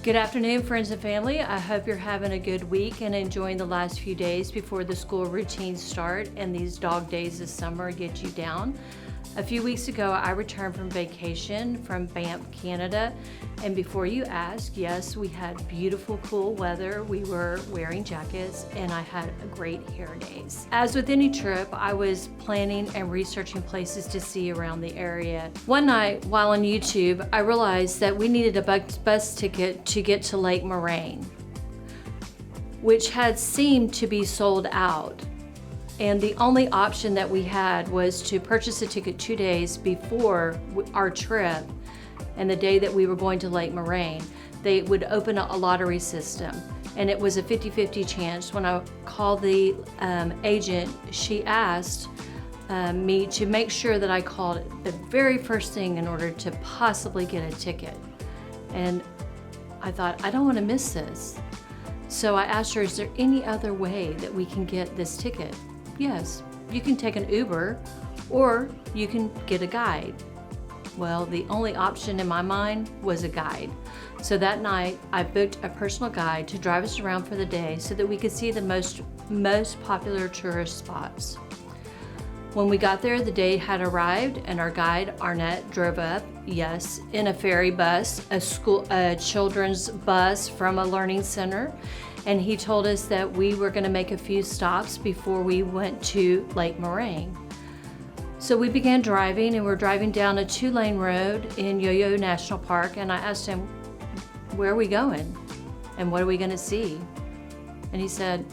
Good afternoon, friends and family. I hope you're having a good week and enjoying the last few days before the school routines start and these dog days this summer get you down. A few weeks ago, I returned from vacation from Banff, Canada. And before you ask, yes, we had beautiful, cool weather. We were wearing jackets and I had a great hair days. As with any trip, I was planning and researching places to see around the area. One night while on YouTube, I realized that we needed a bus ticket to get to Lake Moraine, which had seemed to be sold out. And the only option that we had was to purchase a ticket 2 days before our trip and the day that we were going to Lake Moraine. They would open a lottery system, and it was a 50-50 chance. When I called the agent, she asked me to make sure that I called the very first thing in order to possibly get a ticket. And I thought, I don't want to miss this. So I asked her, is there any other way that we can get this ticket? Yes, you can take an Uber or you can get a guide. Well, the only option in my mind was a guide. So that night I booked a personal guide to drive us around for the day so that we could see the most popular tourist spots. When we got there, the day had arrived and our guide, Arnett, drove up, yes, in a ferry bus, a children's bus from a learning center. And he told us that we were going to make a few stops before we went to Lake Moraine. So we began driving, and we're driving down a 2-lane road in Yo-Yo National Park, and I asked him, where are we going? And what are we going to see? And he said,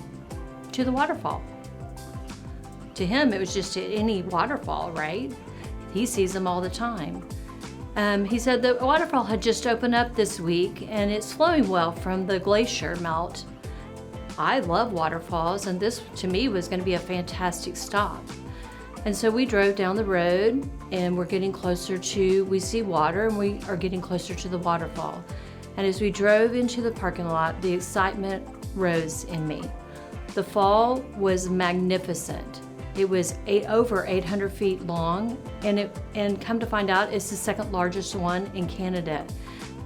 to the waterfall. To him, it was just any waterfall, right? He sees them all the time. He said the waterfall had just opened up this week, and it's flowing well from the glacier melt. I love waterfalls, and this to me was going to be a fantastic stop. And so we drove down the road, and we're getting closer we see water, and we are getting closer to the waterfall. And as we drove into the parking lot, the excitement rose in me. The fall was magnificent. It was over 800 feet long, and come to find out, it's the second largest one in Canada.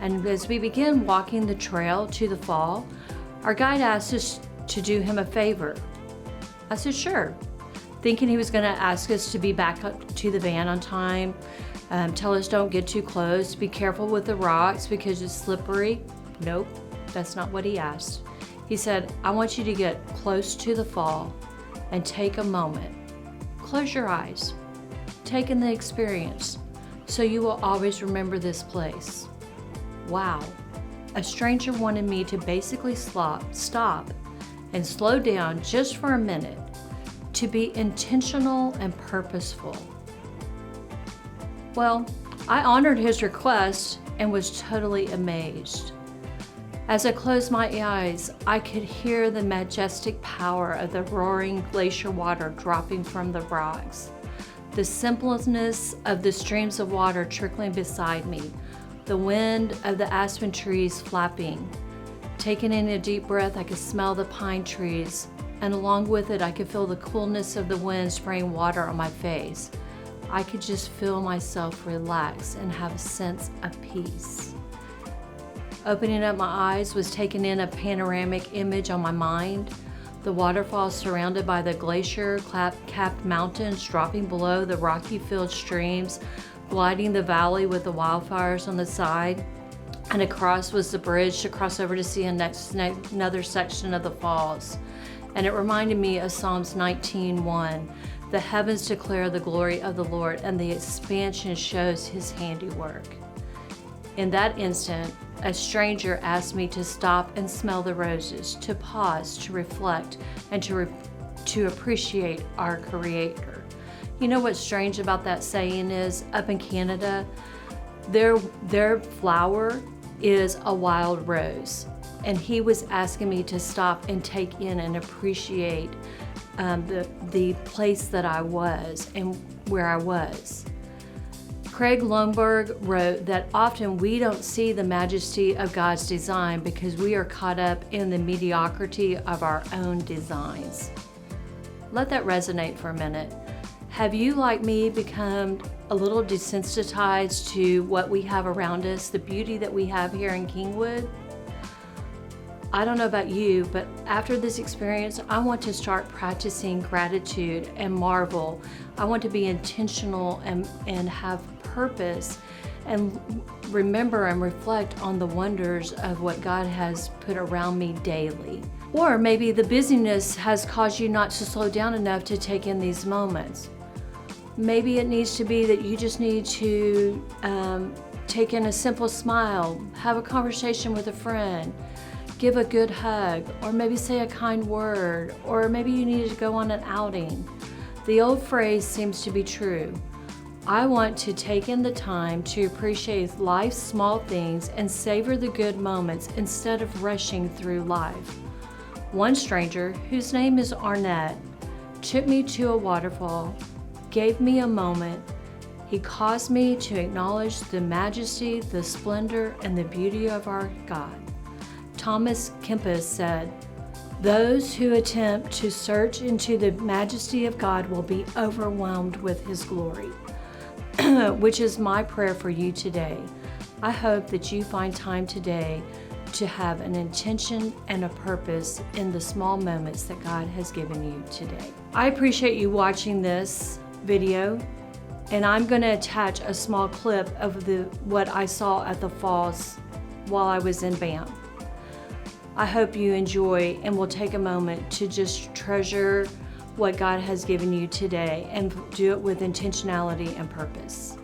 And as we began walking the trail to the fall, our guide asked us to do him a favor. I said, sure, thinking he was going to ask us to be back up to the van on time, tell us don't get too close, be careful with the rocks because it's slippery. Nope, that's not what he asked. He said, I want you to get close to the fall and take a moment. Close your eyes. Take in the experience so you will always remember this place. Wow. A stranger wanted me to basically stop and slow down just for a minute to be intentional and purposeful. Well, I honored his request and was totally amazed. As I closed my eyes, I could hear the majestic power of the roaring glacier water dropping from the rocks, the simpleness of the streams of water trickling beside me, the wind of the aspen trees flapping. Taking in a deep breath, I could smell the pine trees, and along with it, I could feel the coolness of the wind spraying water on my face. I could just feel myself relax and have a sense of peace. Opening up my eyes was taking in a panoramic image on my mind. The waterfall surrounded by the glacier-capped mountains dropping below the rocky-filled streams, gliding the valley with the wildfires on the side, and across was the bridge to cross over to see another section of the falls. And it reminded me of Psalms 19:1. The heavens declare the glory of the Lord, and the expansion shows his handiwork. In that instant, a stranger asked me to stop and smell the roses, to pause, to reflect, and to appreciate our Creator. You know what's strange about that saying is, up in Canada, their flower is a wild rose. And he was asking me to stop and take in and appreciate the place that I was and where I was. Craig Lomberg wrote that often we don't see the majesty of God's design because we are caught up in the mediocrity of our own designs. Let that resonate for a minute. Have you, like me, become a little desensitized to what we have around us, the beauty that we have here in Kingwood? I don't know about you, but after this experience, I want to start practicing gratitude and marvel. I want to be intentional and have purpose and remember and reflect on the wonders of what God has put around me daily. Or maybe the busyness has caused you not to slow down enough to take in these moments. Maybe it needs to be that you just need to take in a simple smile, have a conversation with a friend, give a good hug, or maybe say a kind word, or maybe you needed to go on an outing. The old phrase seems to be true. I want to take in the time to appreciate life's small things and savor the good moments instead of rushing through life. One stranger, whose name is Arnett, took me to a waterfall, gave me a moment. He caused me to acknowledge the majesty, the splendor, and the beauty of our God. Thomas Kempis said, "Those who attempt to search into the majesty of God will be overwhelmed with His glory," which is my prayer for you today. I hope that you find time today to have an intention and a purpose in the small moments that God has given you today. I appreciate you watching this video, and I'm going to attach a small clip of what I saw at the falls while I was in Banff. I hope you enjoy and will take a moment to just treasure what God has given you today and do it with intentionality and purpose.